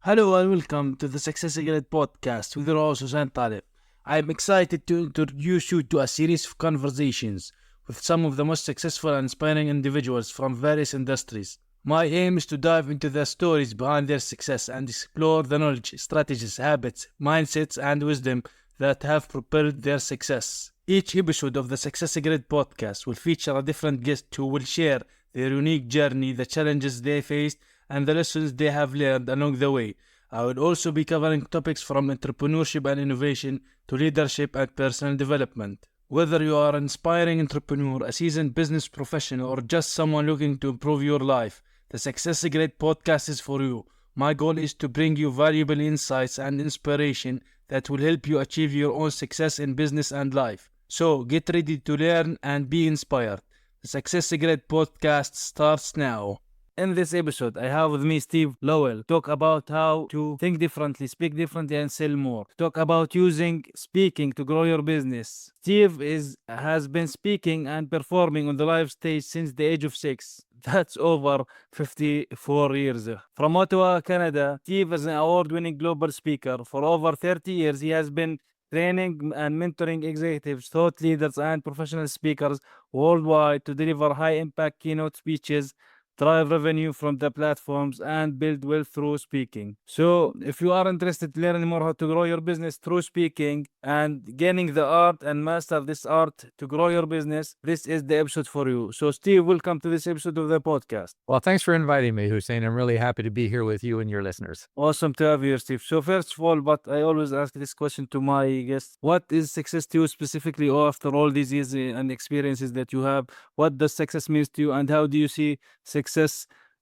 Hello and welcome to the Success Secret podcast with your host Hussein Talib. I am excited to introduce you to a series of conversations with some of the most successful and inspiring individuals from various industries. My aim is to dive into the stories behind their success and explore the knowledge, strategies, habits, mindsets, and wisdom that have propelled their success. Each episode of the Success Secret podcast will feature a different guest who will share their unique journey, the challenges they faced, and the lessons they have learned along the way. I will also be covering topics from entrepreneurship and innovation to leadership and personal development. Whether you are an inspiring entrepreneur, a seasoned business professional, or just someone looking to improve your life, the Success Secret podcast is for you. My goal is to bring you valuable insights and inspiration that will help you achieve your own success in business and life. So get ready to learn and be inspired. The Success Secret podcast starts now. In this episode, I have with me Steve Lowell. Talk about how to think differently, speak differently, and sell more. Talk about using speaking to grow your business. Steve has been speaking and performing on the live stage since the age of 6. That's over 54 years. From Ottawa, Canada, Steve is an award-winning global speaker. For over 30 years, he has been training and mentoring executives, thought leaders, and professional speakers worldwide to deliver high-impact keynote speeches, drive revenue from the platforms, and build wealth through speaking. So if you are interested to learn more how to grow your business through speaking and gaining the art and master this art to grow your business, this is the episode for you. So Steve, welcome to this episode of the podcast. Well, thanks for inviting me, Hussein. I'm really happy to be here with you and your listeners. Awesome to have you here, Steve. So first of all, but I always ask this question to my guests. What is success to you specifically, or after all these years and experiences that you have, what does success mean to you, and how do you see success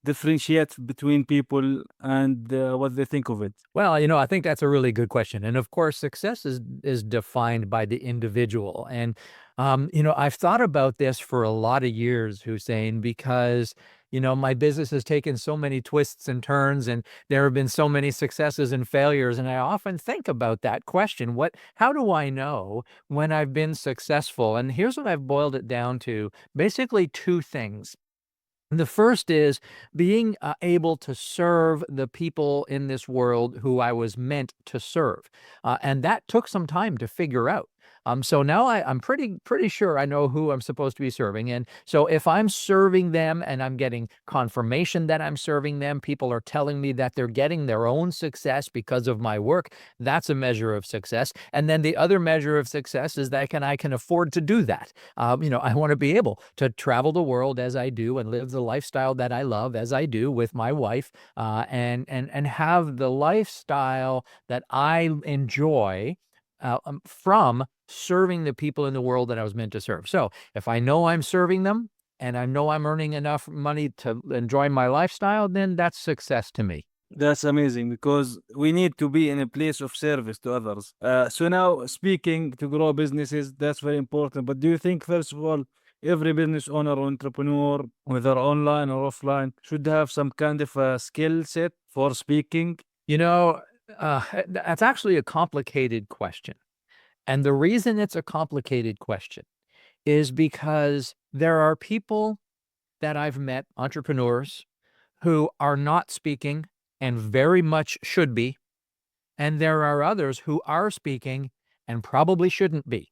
differentiate between people and what they think of it? Well, I think that's a really good question. And of course, success is defined by the individual. And, I've thought about this for a lot of years, Hussein, because, my business has taken so many twists and turns, and there have been so many successes and failures. And I often think about that question. How do I know when I've been successful? And here's what I've boiled it down to, basically two things. The first is being able to serve the people in this world who I was meant to serve. And that took some time to figure out. So now I'm pretty sure I know who I'm supposed to be serving. And so if I'm serving them and I'm getting confirmation that I'm serving them, people are telling me that they're getting their own success because of my work, that's a measure of success. And then the other measure of success is that I can afford to do that. I want to be able to travel the world as I do and live the lifestyle that I love as I do with my wife, and have the lifestyle that I enjoy from serving the people in the world that I was meant to serve. So if I know I'm serving them and I know I'm earning enough money to enjoy my lifestyle, then that's success to me. That's amazing, because we need to be in a place of service to others. So now, speaking to grow businesses, that's very important. But do you think, first of all, every business owner or entrepreneur, whether online or offline, should have some kind of a skill set for speaking? That's actually a complicated question. And the reason it's a complicated question is because there are people that I've met, entrepreneurs, who are not speaking and very much should be. And there are others who are speaking and probably shouldn't be.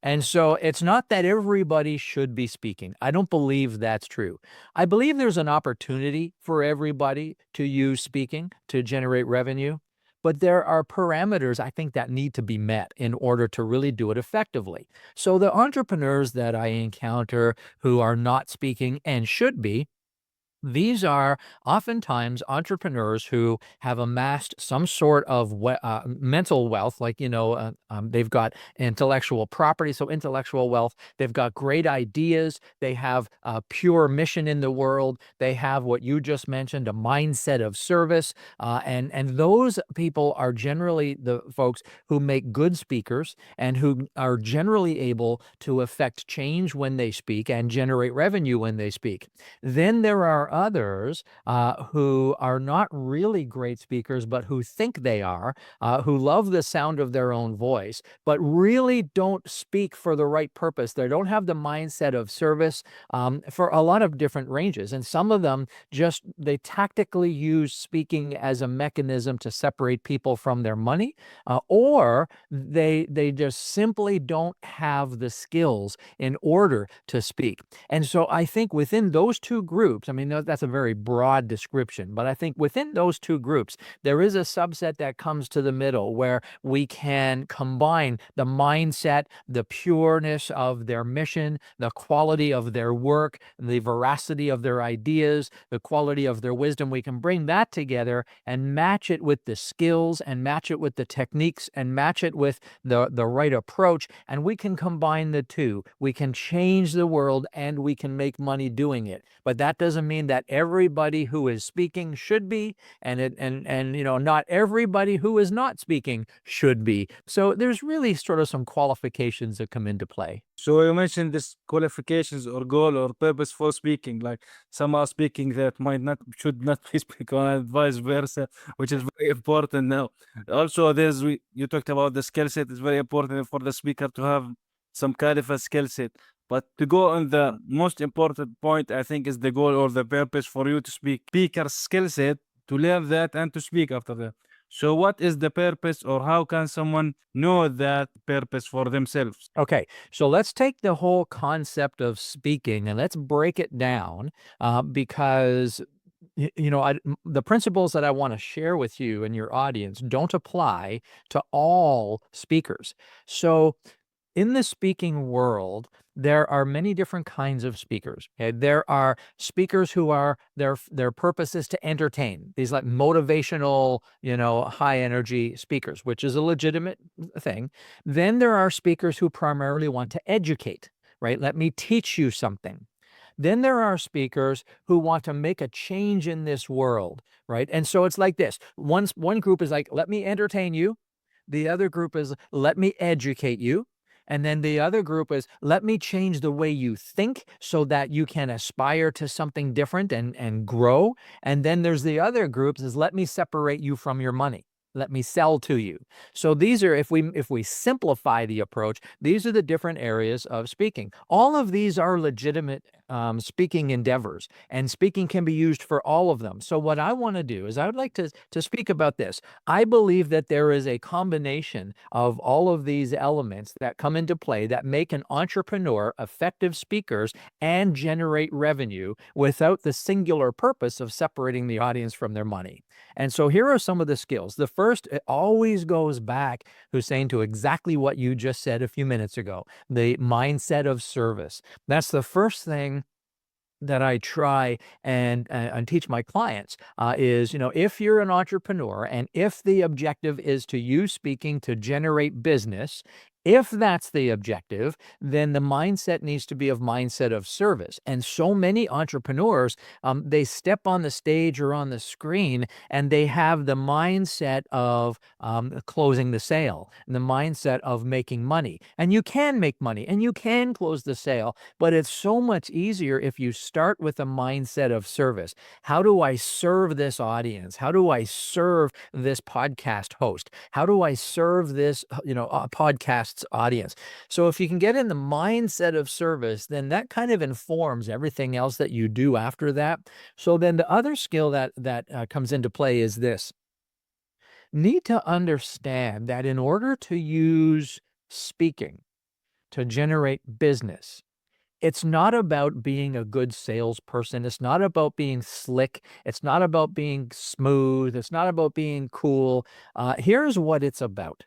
And so it's not that everybody should be speaking. I don't believe that's true. I believe there's an opportunity for everybody to use speaking to generate revenue, but there are parameters, I think, that need to be met in order to really do it effectively. So the entrepreneurs that I encounter who are not speaking and should be, these are oftentimes entrepreneurs who have amassed some sort of mental wealth, like, they've got intellectual property, so intellectual wealth. They've got great ideas. They have a pure mission in the world. They have what you just mentioned, a mindset of service. And those people are generally the folks who make good speakers and who are generally able to affect change when they speak and generate revenue when they speak. Then there are others who are not really great speakers, but who think they are, who love the sound of their own voice, but really don't speak for the right purpose. They don't have the mindset of service for a lot of different ranges. And some of them just, they tactically use speaking as a mechanism to separate people from their money, or they just simply don't have the skills in order to speak. And so I think within those two groups, I mean, that's a very broad description, but I think within those two groups, there is a subset that comes to the middle where we can combine the mindset, the pureness of their mission, the quality of their work, the veracity of their ideas, the quality of their wisdom. We can bring that together and match it with the skills and match it with the techniques and match it with the right approach. And we can combine the two. We can change the world and we can make money doing it. But that doesn't mean that everybody who is speaking should be, and not everybody who is not speaking should be. So there's really sort of some qualifications that come into play. So you mentioned this qualifications or goal or purpose for speaking. Like some are speaking that might not, should not be speaking, and vice versa, which is very important now. Also, you talked about the skill set. It's very important for the speaker to have some kind of a skill set. But to go on the most important point, I think is the goal or the purpose for you to speak. Speaker skill set, to learn that and to speak after that. So what is the purpose, or how can someone know that purpose for themselves? Okay, so let's take the whole concept of speaking and let's break it down because the principles that I want to share with you and your audience don't apply to all speakers. So in the speaking world, there are many different kinds of speakers. Okay? There are speakers who are their purpose is to entertain. These like motivational, high energy speakers, which is a legitimate thing. Then there are speakers who primarily want to educate, right? Let me teach you something. Then there are speakers who want to make a change in this world, right? And so it's like this. One group is like, let me entertain you. The other group is, let me educate you. And then the other group is, let me change the way you think so that you can aspire to something different and grow. And then there's the other groups is, let me separate you from your money. Let me sell to you. So these are, if we simplify the approach, these are the different areas of speaking. All of these are legitimate speaking endeavors, and speaking can be used for all of them. So what I want to do is I would like to speak about this. I believe that there is a combination of all of these elements that come into play that make an entrepreneur effective speakers and generate revenue without the singular purpose of separating the audience from their money. And so here are some of the skills. The first, it always goes back, Hussein, to exactly what you just said a few minutes ago, the mindset of service. That's the first thing that I try and teach my clients is, if you're an entrepreneur and if the objective is to use speaking to generate business, if that's the objective, then the mindset needs to be of mindset of service. And so many entrepreneurs, they step on the stage or on the screen and they have the mindset of closing the sale, and the mindset of making money. And you can make money and you can close the sale, but it's so much easier if you start with a mindset of service. How do I serve this audience? How do I serve this podcast host? How do I serve this, podcast's audience? So if you can get in the mindset of service, then that kind of informs everything else that you do after that. So then the other skill that comes into play is this. Need to understand that in order to use speaking to generate business, it's not about being a good salesperson. It's not about being slick. It's not about being smooth. It's not about being cool. Here's what it's about.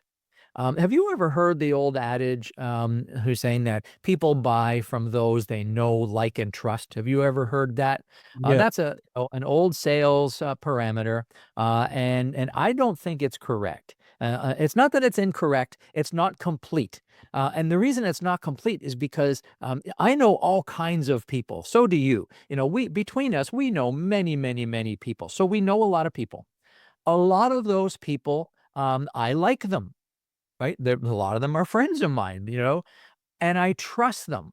Have you ever heard the old adage, who's saying that people buy from those they know, like, and trust? Have you ever heard that? Yeah. That's an old sales parameter, and I don't think it's correct. It's not that it's incorrect; it's not complete. And the reason it's not complete is because I know all kinds of people. So do you. Between us, we know many, many, many people. So we know a lot of people. A lot of those people, I like them. Right? A lot of them are friends of mine, and I trust them.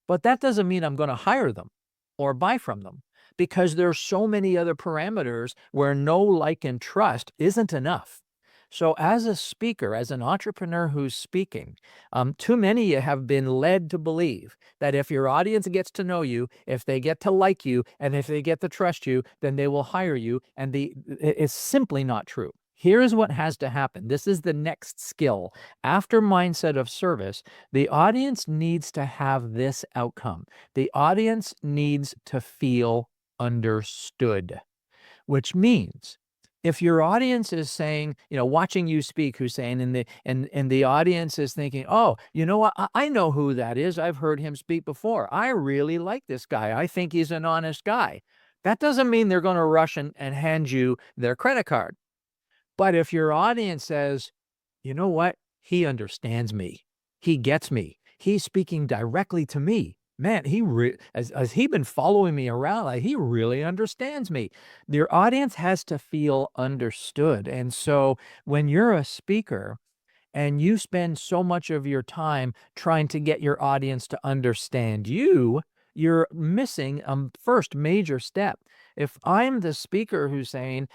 But that doesn't mean I'm going to hire them or buy from them. because there's so many other parameters where know, like, and trust isn't enough. So as a speaker, as an entrepreneur who's speaking, too many have been led to believe that if your audience gets to know you, if they get to like you, and if they get to trust you, then they will hire you. And it's simply not true. Here's what has to happen. This is the next skill. After mindset of service, the audience needs to have this outcome. The audience needs to feel understood, which means if your audience is saying, watching you speak, who's saying, and the audience is thinking, oh, you know what, I know who that is. I've heard him speak before. I really like this guy. I think he's an honest guy. That doesn't mean they're going to rush and hand you their credit card. But if your audience says, you know what, he understands me. He gets me. He's speaking directly to me. Man, has he been following me around? Like, he really understands me. Your audience has to feel understood. And so when you're a speaker and you spend so much of your time trying to get your audience to understand you, you're missing a first major step. If I'm the speaker who's saying,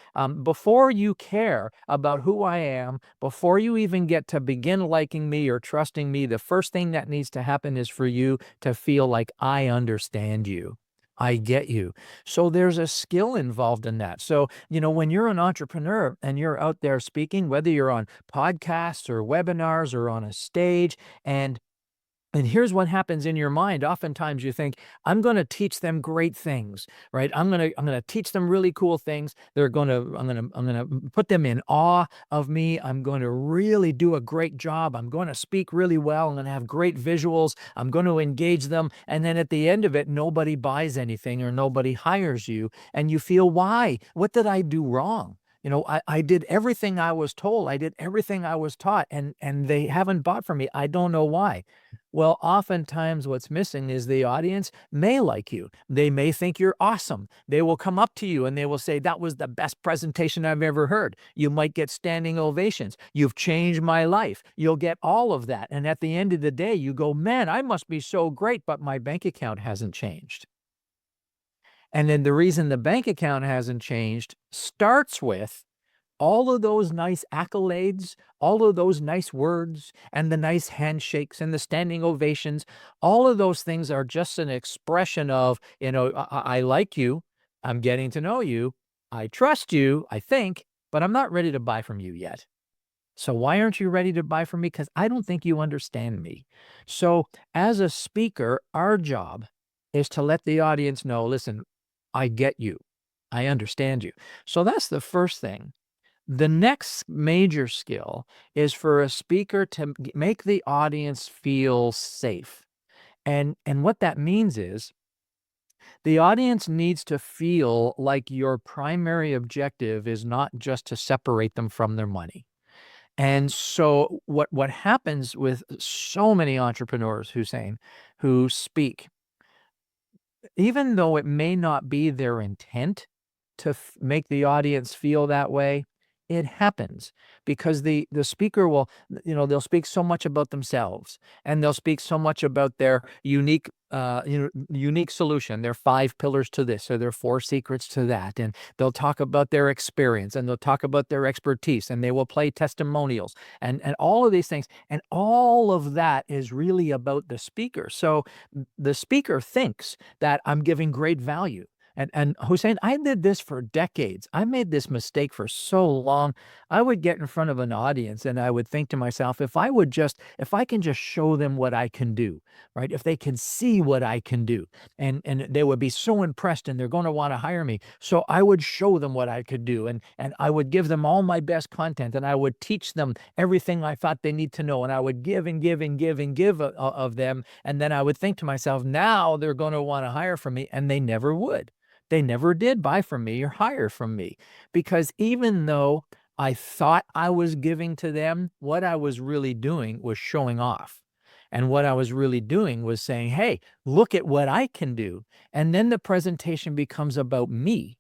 before you care about who I am, before you even get to begin liking me or trusting me, the first thing that needs to happen is for you to feel like I understand you. I get you. So there's a skill involved in that. So, when you're an entrepreneur and you're out there speaking, whether you're on podcasts or webinars or on a stage, and here's what happens in your mind. Oftentimes you think, I'm going to teach them great things, right? I'm going to teach them really cool things. I'm going to put them in awe of me. I'm going to really do a great job. I'm going to speak really well. I'm going to have great visuals. I'm going to engage them. And then at the end of it, nobody buys anything or nobody hires you. And you feel, why? What did I do wrong? I did everything I was told. I did everything I was taught, and they haven't bought from me. I don't know why. Well, oftentimes what's missing is the audience may like you. They may think you're awesome. They will come up to you and they will say, that was the best presentation I've ever heard. You might get standing ovations. You've changed my life. You'll get all of that. And at the end of the day, you go, man, I must be so great, but my bank account hasn't changed. And then the reason the bank account hasn't changed starts with all of those nice accolades, all of those nice words, and the nice handshakes and the standing ovations. All of those things are just an expression of, I like you, I'm getting to know you, I trust you, I think, but I'm not ready to buy from you yet. So why aren't you ready to buy from me? Because I don't think you understand me. So as a speaker, our job is to let the audience know, listen, I get you. I understand you. So that's the first thing. The next major skill is for a speaker to make the audience feel safe. And what that means is the audience needs to feel like your primary objective is not just to separate them from their money. And so what happens with so many entrepreneurs, who speak, even though it may not be their intent to make the audience feel that way, it happens because the speaker will, they'll speak so much about themselves, and they'll speak so much about their unique solution, their 5 pillars to this, or their 4 secrets to that. And they'll talk about their experience, and they'll talk about their expertise, and they will play testimonials and all of these things. And all of that is really about the speaker. So the speaker thinks that I'm giving great value. And Hussein, I did this for decades. I made this mistake for so long. I would get in front of an audience and I would think to myself, if I can just show them what I can do, right? If they can see what I can do, and they would be so impressed and they're going to want to hire me. So I would show them what I could do, and I would give them all my best content, and I would teach them everything I thought they need to know, and I would give and give and give and give of them. And then I would think to myself, now they're going to want to hire from me, and they never would. They never did buy from me or hire from me, because even though I thought I was giving to them, what I was really doing was showing off. And what I was really doing was saying, hey, look at what I can do. And then the presentation becomes about me.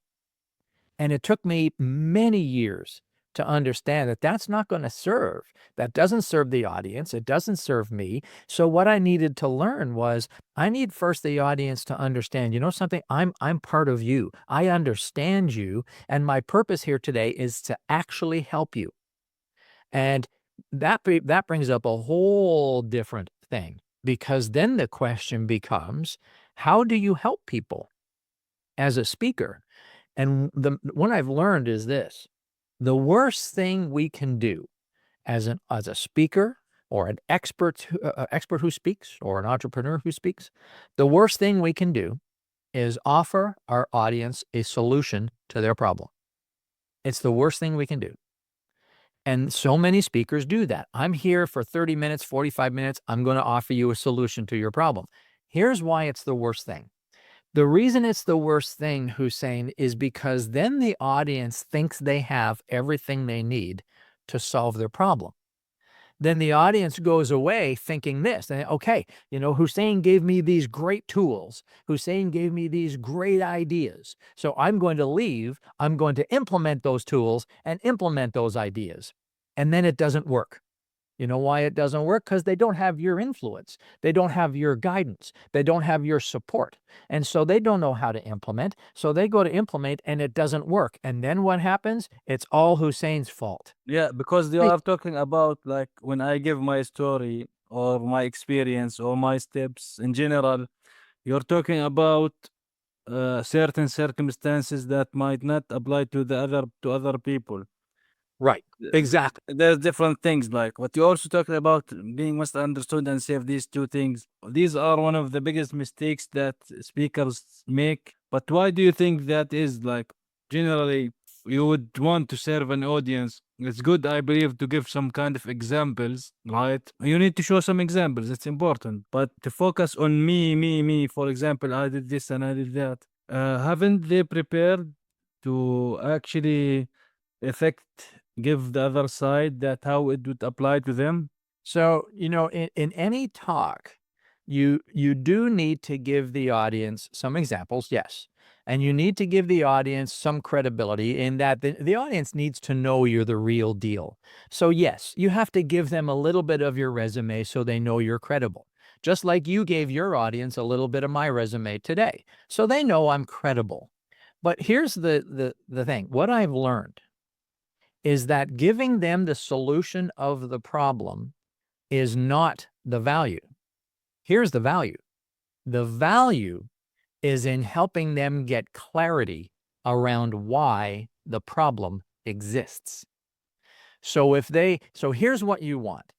And it took me many years to understand that that's not going to serve. That doesn't serve the audience. It doesn't serve me. So what I needed to learn was I need first the audience to understand, you know something, I'm part of you. I understand you. And my purpose here today is to actually help you. And that brings up a whole different thing, because then the question becomes, how do you help people as a speaker? And the what I've learned is this: the worst thing we can do as a speaker or an expert who speaks or an entrepreneur who speaks, the worst thing we can do is offer our audience a solution to their problem. It's the worst thing we can do. And so many speakers do that. I'm here for 30 minutes, 45 minutes. I'm going to offer you a solution to your problem. Here's why it's the worst thing. The reason it's the worst thing, Hussein, is because then the audience thinks they have everything they need to solve their problem. Then the audience goes away thinking this, okay, Hussein gave me these great tools. Hussein gave me these great ideas. So I'm going to leave. I'm going to implement those tools and implement those ideas. And then it doesn't work. You know why it doesn't work? Because they don't have your influence. They don't have your guidance. They don't have your support. And so they don't know how to implement. So they go to implement and it doesn't work. And then what happens? It's all Hussein's fault. Yeah, because they Right. are talking about, like, when I give my story or my experience or my steps in general, you're talking about certain circumstances that might not apply to other people. Right. Exactly. There's different things, like what you also talking about, being misunderstood and save. These two things, these are one of the biggest mistakes that speakers make. But why do you think that is? Like, generally, you would want to serve an audience. It's good, I believe, to give some kind of examples, right? You need to show some examples. It's important. But to focus on me, for example, I did this and I did that. Haven't they prepared to actually effect give the other side that how it would apply to them? So, in any talk, you do need to give the audience some examples, yes. And you need to give the audience some credibility in that the audience needs to know you're the real deal. So, yes, you have to give them a little bit of your resume so they know you're credible. Just like you gave your audience a little bit of my resume today. So they know I'm credible. But here's the thing. What I've learned is that giving them the solution of the problem is not the value. Here's the value. The value is in helping them get clarity around why the problem exists. So here's what you want.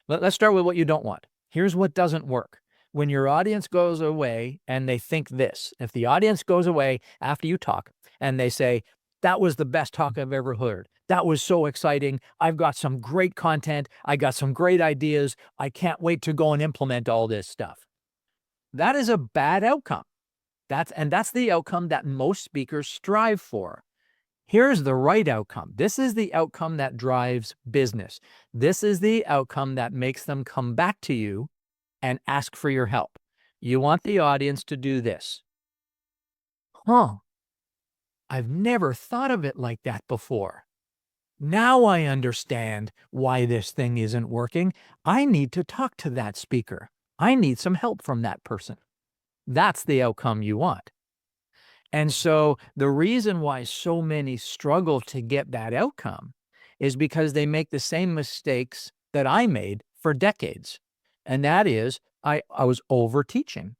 Let's start with what you don't want. Here's what doesn't work. When your audience goes away and they think this, if the audience goes away after you talk and they say, that was the best talk I've ever heard. That was so exciting. I've got some great content. I got some great ideas. I can't wait to go and implement all this stuff. That is a bad outcome. That's the outcome that most speakers strive for. Here's the right outcome. This is the outcome that drives business. This is the outcome that makes them come back to you and ask for your help. You want the audience to do this. I've never thought of it like that before. Now I understand why this thing isn't working. I need to talk to that speaker. I need some help from that person. That's the outcome you want. And so the reason why so many struggle to get that outcome is because they make the same mistakes that I made for decades. And that is, I was over teaching.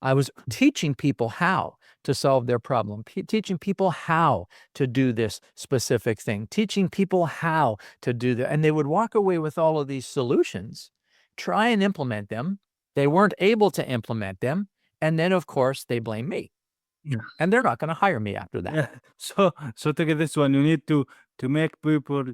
I was teaching people how to solve their problem, teaching people how to do this specific thing, teaching people how to do that. And they would walk away with all of these solutions, try and implement them. They weren't able to implement them. And then, of course, they blame me. Yeah. And they're not going to hire me after that. Yeah. So to get this one, you need to make people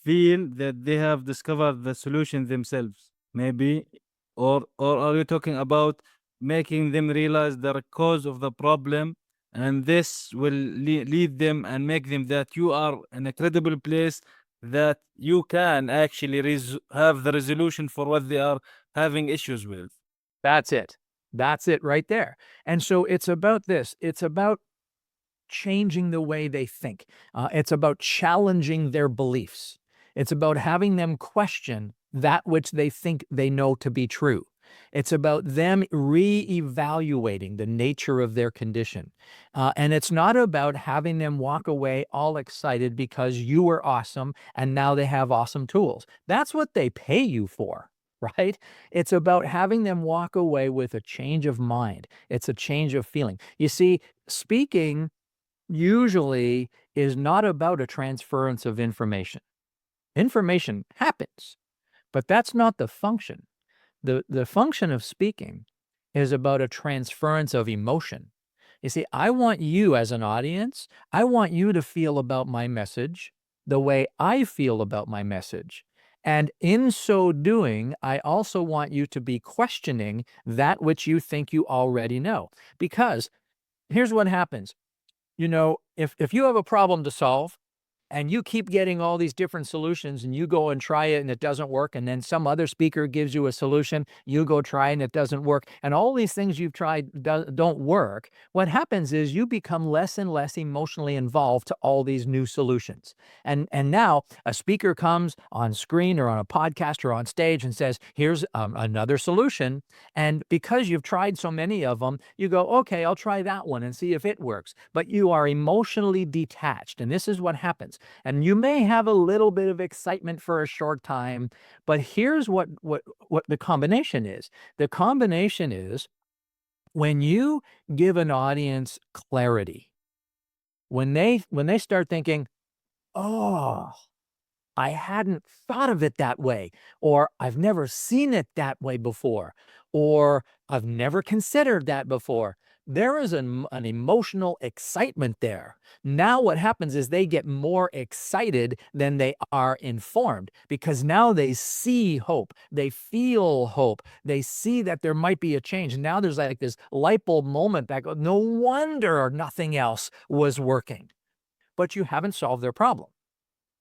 feel that they have discovered the solution themselves, maybe, or are you talking about making them realize the cause of the problem, and this will lead them and make them that you are in a credible place, that you can actually have the resolution for what they are having issues with. That's it. That's it right there. And so it's about this. It's about changing the way they think. It's about challenging their beliefs. It's about having them question that which they think they know to be true. It's about them reevaluating the nature of their condition. And it's not about having them walk away all excited because you were awesome and now they have awesome tools. That's what they pay you for, right? It's about having them walk away with a change of mind. It's a change of feeling. You see, speaking usually is not about a transference of information. Information happens, but that's not the function. The function of speaking is about a transference of emotion. You see, I want you as an audience, I want you to feel about my message the way I feel about my message. And in so doing, I also want you to be questioning that which you think you already know. Because here's what happens. If you have a problem to solve, and you keep getting all these different solutions and you go and try it and it doesn't work, and then some other speaker gives you a solution, you go try and it doesn't work, and all these things you've tried don't work, what happens is you become less and less emotionally involved to all these new solutions. And now a speaker comes on screen or on a podcast or on stage and says, here's another solution. And because you've tried so many of them, you go, okay, I'll try that one and see if it works. But you are emotionally detached. And this is what happens. And you may have a little bit of excitement for a short time, but here's what the combination is. The combination is when you give an audience clarity, when they start thinking, oh, I hadn't thought of it that way, or I've never seen it that way before, or I've never considered that before. There is an emotional excitement there. Now what happens is they get more excited than they are informed, because now they see hope. They feel hope. They see that there might be a change. Now there's like this light bulb moment that goes, no wonder nothing else was working. But you haven't solved their problem.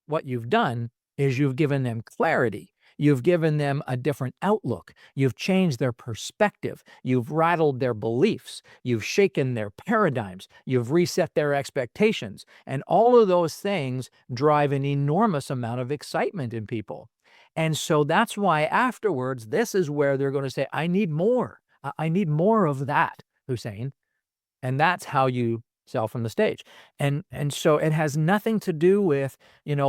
What you've done is you've given them clarity. You've given them a different outlook. You've changed their perspective. You've rattled their beliefs. You've shaken their paradigms. You've reset their expectations. And all of those things drive an enormous amount of excitement in people. And so that's why afterwards, this is where they're going to say, I need more. I need more of that, Hussein. And that's how you sell from the stage. And so it has nothing to do with,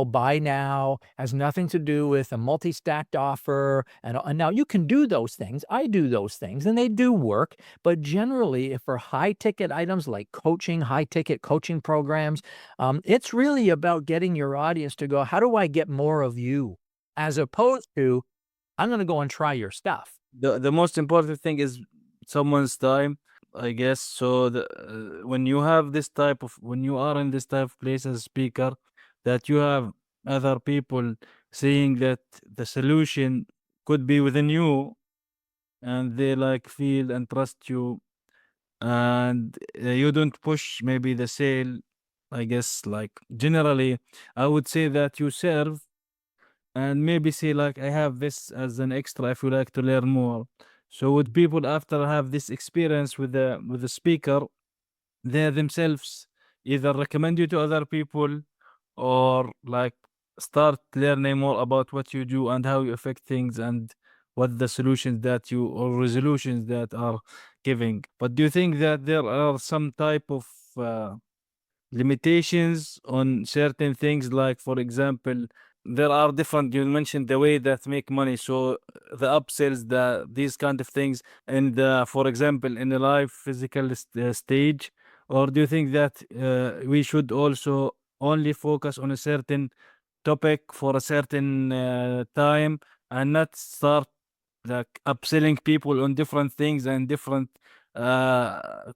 buy now, has nothing to do with a multi-stacked offer. And now you can do those things. I do those things and they do work. But generally, if for high ticket items like coaching, high ticket coaching programs, it's really about getting your audience to go, how do I get more of you? As opposed to, I'm going to go and try your stuff. The most important thing is someone's time, I guess. So when you are in this type of place as a speaker, that you have other people saying that the solution could be within you, and they like feel and trust you, and you don't push maybe the sale. I guess like generally, I would say that you serve and maybe say like, I have this as an extra if you like to learn more. So would people after have this experience with the speaker, they themselves either recommend you to other people or like start learning more about what you do and how you affect things and what the solutions that you or resolutions that are giving. But do you think that there are some type of limitations on certain things, like for example there are different, you mentioned the way that make money, so the upsells, these kind of things, and for example in a live physical stage, or do you think that we should also only focus on a certain topic for a certain time and not start like upselling people on different things and different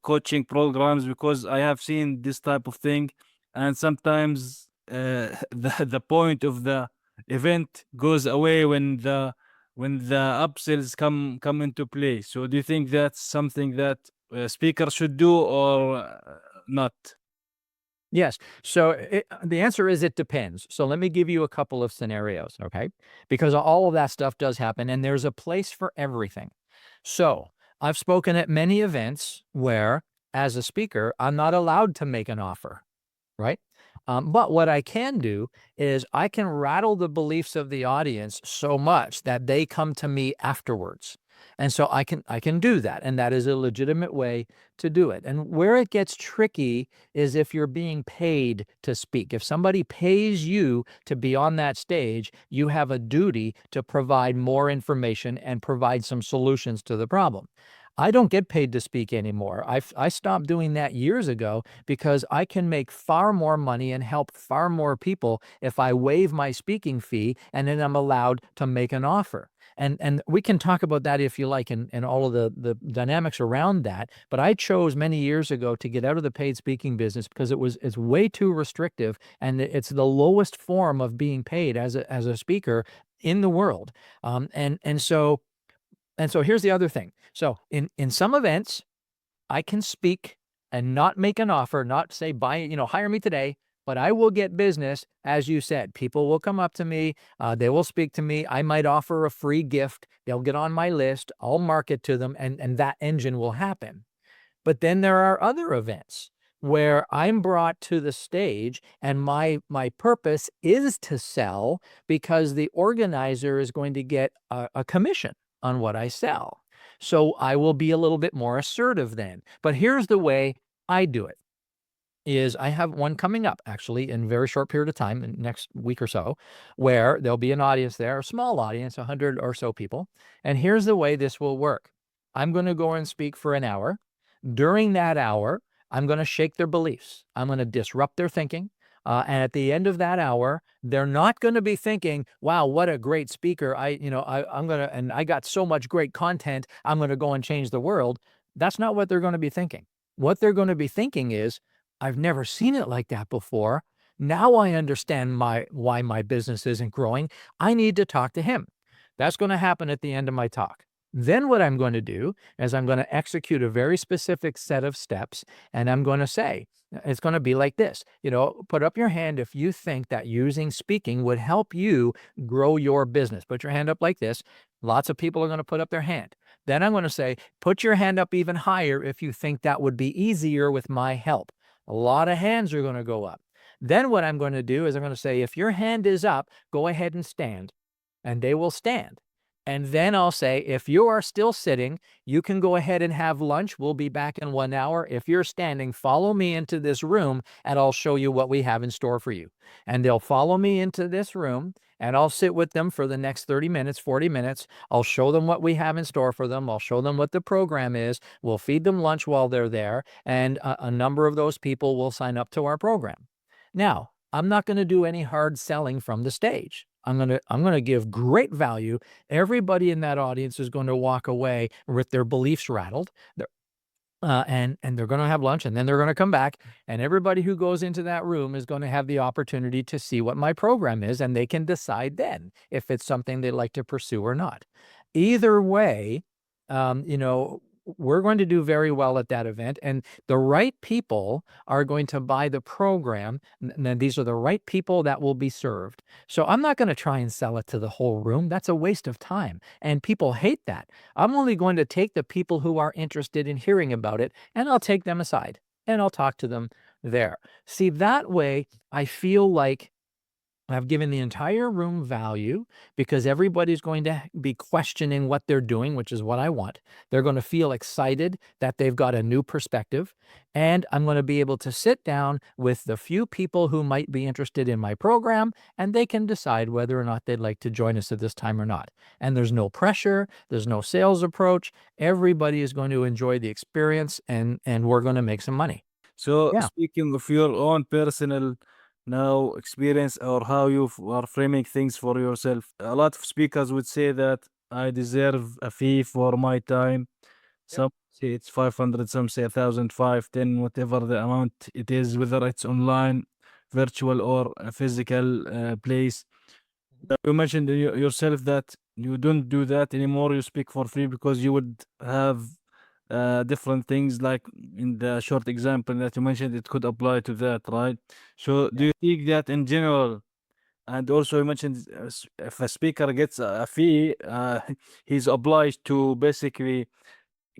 coaching programs? Because I have seen this type of thing, and sometimes the point of the event goes away when the upsells come into play. So do you think that's something that speakers should do or not? Yes. So the answer is it depends. So let me give you a couple of scenarios, okay? Because all of that stuff does happen and there's a place for everything. So I've spoken at many events where as a speaker, I'm not allowed to make an offer, right? But what I can do is I can rattle the beliefs of the audience so much that they come to me afterwards. And so I can do that, and that is a legitimate way to do it. And where it gets tricky is if you're being paid to speak. If somebody pays you to be on that stage, you have a duty to provide more information and provide some solutions to the problem. I don't get paid to speak anymore. I stopped doing that years ago because I can make far more money and help far more people if I waive my speaking fee and then I'm allowed to make an offer. And we can talk about that if you like and all of the dynamics around that. But I chose many years ago to get out of the paid speaking business because it's way too restrictive and it's the lowest form of being paid as a speaker in the world. And so here's the other thing. So in some events, I can speak and not make an offer, not say hire me today, but I will get business. As you said, people will come up to me, they will speak to me. I might offer a free gift. They'll get on my list. I'll market to them, and that engine will happen. But then there are other events where I'm brought to the stage and my purpose is to sell because the organizer is going to get a commission on what I sell. So I will be a little bit more assertive then. But here's the way I do it is I have one coming up actually in a very short period of time, in next week or so, where there'll be an audience there, a small audience, 100 or so people. And here's the way this will work. I'm going to go and speak for an hour. During that hour, I'm going to shake their beliefs. I'm going to disrupt their thinking. And at the end of that hour, they're not going to be thinking, wow, what a great speaker. And I got so much great content. I'm going to go and change the world. That's not what they're going to be thinking. What they're going to be thinking is, I've never seen it like that before. Now I understand why my business isn't growing. I need to talk to him. That's going to happen at the end of my talk. Then what I'm going to do is I'm going to execute a very specific set of steps, and I'm going to say, it's going to be like this, put up your hand if you think that using speaking would help you grow your business. Put your hand up like this. Lots of people are going to put up their hand. Then I'm going to say, put your hand up even higher if you think that would be easier with my help. A lot of hands are going to go up. Then what I'm going to do is I'm going to say, if your hand is up, go ahead and stand. And they will stand. And then I'll say, if you are still sitting, you can go ahead and have lunch. We'll be back in 1 hour. If you're standing, follow me into this room and I'll show you what we have in store for you. And they'll follow me into this room and I'll sit with them for the next 30 minutes, 40 minutes. I'll show them what we have in store for them. I'll show them what the program is. We'll feed them lunch while they're there. And a number of those people will sign up to our program. Now, I'm not going to do any hard selling from the stage. I'm going to give great value. Everybody in that audience is going to walk away with their beliefs rattled. And they're going to have lunch and then they're going to come back, and everybody who goes into that room is going to have the opportunity to see what my program is, and they can decide then if it's something they'd like to pursue or not. Either way, we're going to do very well at that event, and the right people are going to buy the program. And then these are the right people that will be served. So I'm not going to try and sell it to the whole room. That's a waste of time. And people hate that. I'm only going to take the people who are interested in hearing about it, and I'll take them aside and I'll talk to them there. See, that way I feel like I've given the entire room value because everybody's going to be questioning what they're doing, which is what I want. They're going to feel excited that they've got a new perspective. And I'm going to be able to sit down with the few people who might be interested in my program, and they can decide whether or not they'd like to join us at this time or not. And there's no pressure. There's no sales approach. Everybody is going to enjoy the experience, and we're going to make some money. So, Yeah. speaking of your own personal now experience or how you are framing things for yourself, a lot of speakers would say that I deserve a fee for my time. Yep. Some say it's 500, some say 1,000, 5, 10, whatever the amount it is, whether it's online, virtual, or a physical place. You mentioned yourself that you don't do that anymore. You speak for free because you would have different things, like in the short example that you mentioned, it could apply to that, right? So, do Yeah. you think that in general, and also you mentioned if a speaker gets a fee, he's obliged to basically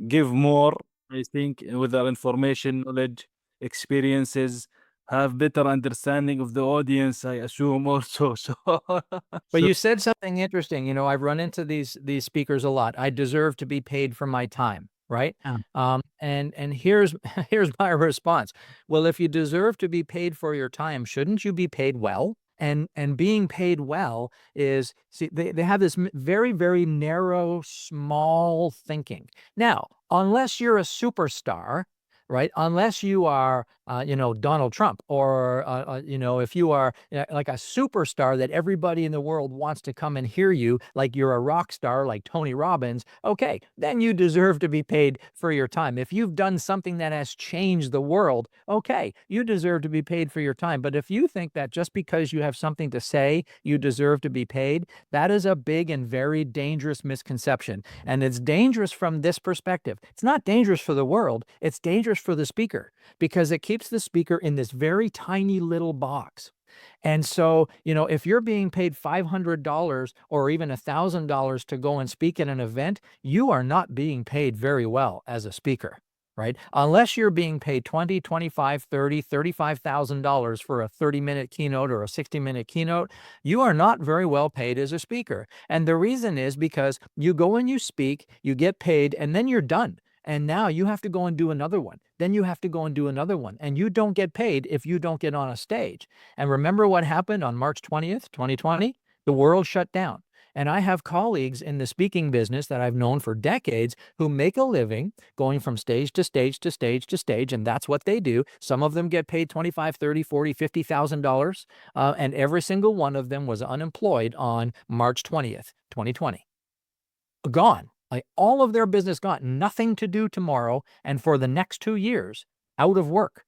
give more I think with our information, knowledge, experiences, have better understanding of the audience, I assume also. So, But so you said something interesting. You know, I've run into these speakers a lot. I deserve to be paid for my time, right? yeah. And here's here's my response. Well, if you deserve to be paid for your time, shouldn't you be paid well? And being paid well is, see, they have this very, very narrow, small thinking. Now, unless you're a superstar, right? Unless you are, Donald Trump, or, if you are, like a superstar that everybody in the world wants to come and hear you, like you're a rock star, like Tony Robbins, okay, then you deserve to be paid for your time. If you've done something that has changed the world, okay, you deserve to be paid for your time. But if you think that just because you have something to say, you deserve to be paid, that is a big and very dangerous misconception. And it's dangerous from this perspective. It's not dangerous for the world, it's dangerous for the speaker, because it keeps the speaker in this very tiny little box. And so, if you're being paid $500 or even $1,000 to go and speak at an event, you are not being paid very well as a speaker, right? Unless you're being paid 20, 25, 30, $35,000 for a 30-minute keynote or a 60-minute keynote, you are not very well paid as a speaker. And the reason is because you go and you speak, you get paid, and then you're done. And now you have to go and do another one. Then you have to go and do another one. And you don't get paid if you don't get on a stage. And remember what happened on March 20th, 2020? The world shut down. And I have colleagues in the speaking business that I've known for decades who make a living going from stage to stage to stage to stage, and that's what they do. Some of them get paid $25, $30, $40, $50,000, and every single one of them was unemployed on March 20th, 2020. Gone. Like, all of their business gone. Nothing to do tomorrow and for the next 2 years, out of work.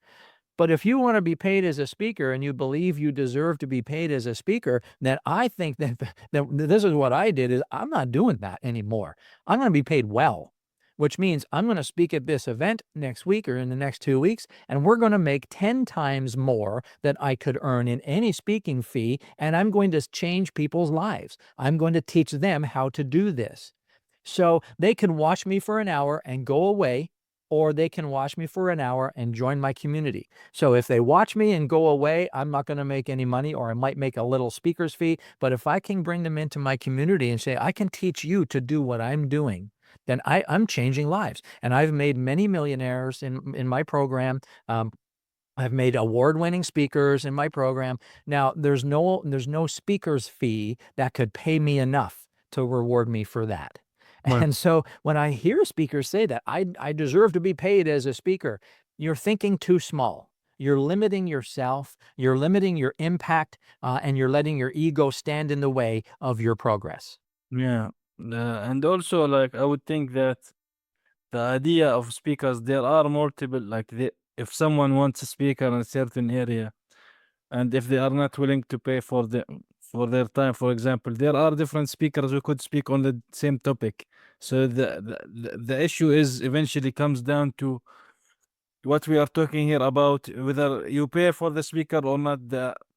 But if you want to be paid as a speaker and you believe you deserve to be paid as a speaker, then I think that this is what I did, is I'm not doing that anymore. I'm going to be paid well, which means I'm going to speak at this event next week or in the next 2 weeks, and we're going to make 10 times more than I could earn in any speaking fee, and I'm going to change people's lives. I'm going to teach them how to do this. So they can watch me for an hour and go away, or they can watch me for an hour and join my community. So if they watch me and go away, I'm not going to make any money, or I might make a little speaker's fee. But if I can bring them into my community and say, I can teach you to do what I'm doing, then I'm changing lives. And I've made many millionaires in my program. I've made award-winning speakers in my program. Now, there's no speaker's fee that could pay me enough to reward me for that. Right. And so when I hear speakers say that, I deserve to be paid as a speaker, you're thinking too small. You're limiting yourself, you're limiting your impact, and you're letting your ego stand in the way of your progress. Yeah. And also, like, I would think that the idea of speakers, there are multiple, like, if someone wants a speaker in a certain area, and if they are not willing to pay for their time, for example, there are different speakers who could speak on the same topic. So the issue is eventually comes down to what we are talking here about, whether you pay for the speaker or not.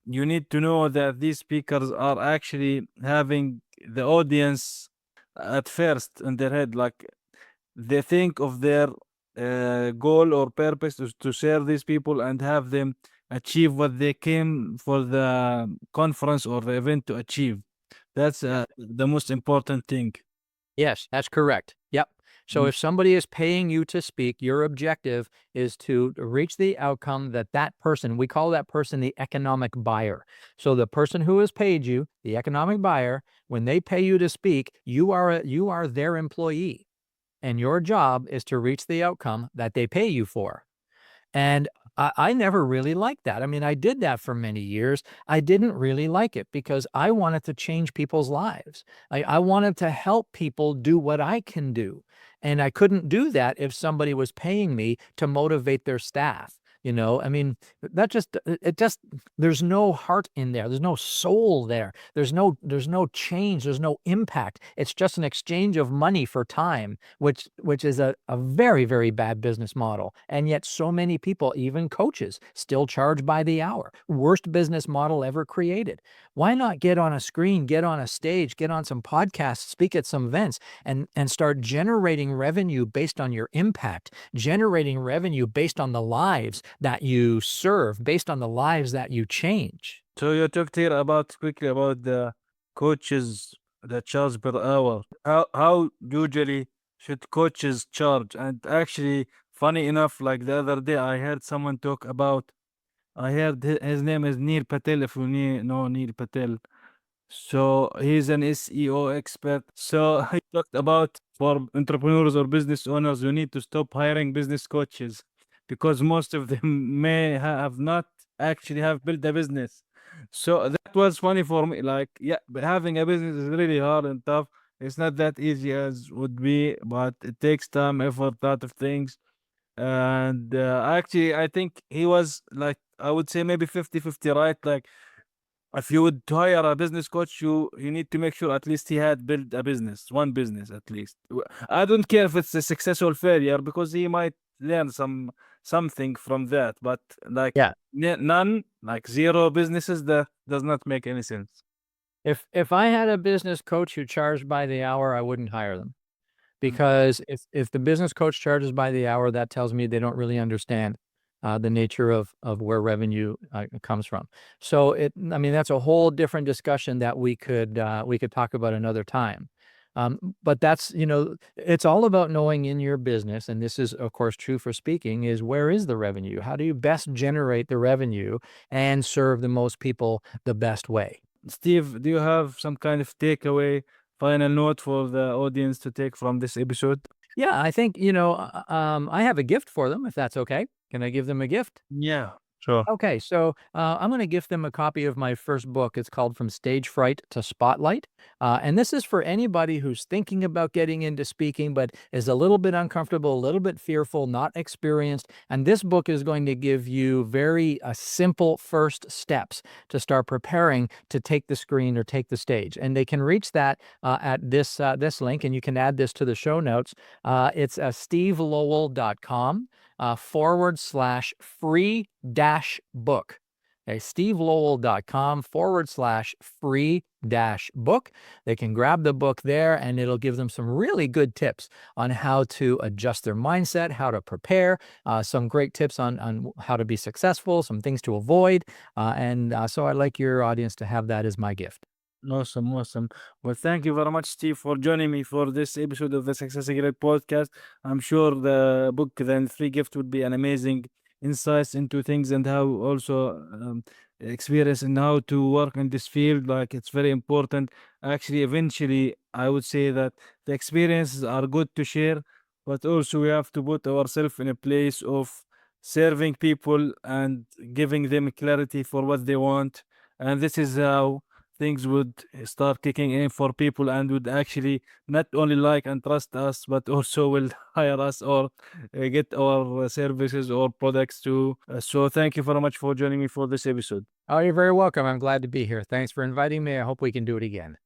You need to know that these speakers are actually having the audience at first in their head, like they think of their goal or purpose is to serve these people and have them achieve what they came for the conference or the event to achieve. That's the most important thing. Yes, that's correct. Yep. So Mm. if somebody is paying you to speak, your objective is to reach the outcome that that person, we call that person the economic buyer. So the person who has paid you, the economic buyer, when they pay you to speak, you are their employee, and your job is to reach the outcome that they pay you for. And I never really liked that. I mean, I did that for many years. I didn't really like it because I wanted to change people's lives. I wanted to help people do what I can do. And I couldn't do that if somebody was paying me to motivate their staff. You know, I mean, that just it just there's no heart in there. There's no soul there. There's no change. There's no impact. It's just an exchange of money for time, which is a very, very bad business model. And yet so many people, even coaches, still charge by the hour. Worst business model ever created. Why not get on a screen, get on a stage, get on some podcasts, speak at some events, and start generating revenue based on your impact, generating revenue based on the lives that you serve, based on the lives that you change. So you talked here about quickly about the coaches that charge per hour. How usually should coaches charge? And actually, funny enough, like the other day, I heard someone talk about. I heard his name is Neil Patel. If you know Neil Patel, so he's an SEO expert. So he talked about for entrepreneurs or business owners, you need to stop hiring business coaches because most of them may have not actually have built a business. So that was funny for me. Like, yeah, but having a business is really hard and tough. It's not that easy as would be, but it takes time, effort, lot of things. And actually, I think he was like, I would say maybe 50-50, right? Like, if you would hire a business coach, you need to make sure at least he had built a business, one business at least. I don't care if it's a success or failure because he might learn something from that. But like Yeah. none, like zero businesses, that does not make any sense. If I had a business coach who charged by the hour, I wouldn't hire them. Because if the business coach charges by the hour, that tells me they don't really understand the nature of where revenue comes from. So I mean, that's a whole different discussion that we could talk about another time. But that's, it's all about knowing in your business, and this is of course true for speaking, is where is the revenue? How do you best generate the revenue and serve the most people the best way? Steve, do you have some kind of takeaway, final note for the audience to take from this episode? Yeah, I think, I have a gift for them, if that's okay. Can I give them a gift? Yeah, sure. Okay, so I'm going to gift them a copy of my first book. It's called From Stage Fright to Spotlight. And this is for anybody who's thinking about getting into speaking, but is a little bit uncomfortable, a little bit fearful, not experienced. And this book is going to give you very simple first steps to start preparing to take the screen or take the stage. And they can reach that at this link, and you can add this to the show notes. It's stevelowell.com. /free dash book. Okay, stevelowell.com /free dash book. They can grab the book there and it'll give them some really good tips on how to adjust their mindset, how to prepare, some great tips on how to be successful, some things to avoid. So I'd like your audience to have that as my gift. Awesome, awesome. Well, thank you very much, Steve, for joining me for this episode of the Success Secret podcast. I'm sure the book, The Free Gift, would be an amazing insights into things and how also experience and how to work in this field. Like, it's very important. Actually, eventually, I would say that the experiences are good to share, but also we have to put ourselves in a place of serving people and giving them clarity for what they want. And this is how things would start kicking in for people and would actually not only like and trust us, but also will hire us or get our services or products too. So thank you very much for joining me for this episode. Oh, you're very welcome. I'm glad to be here. Thanks for inviting me. I hope we can do it again.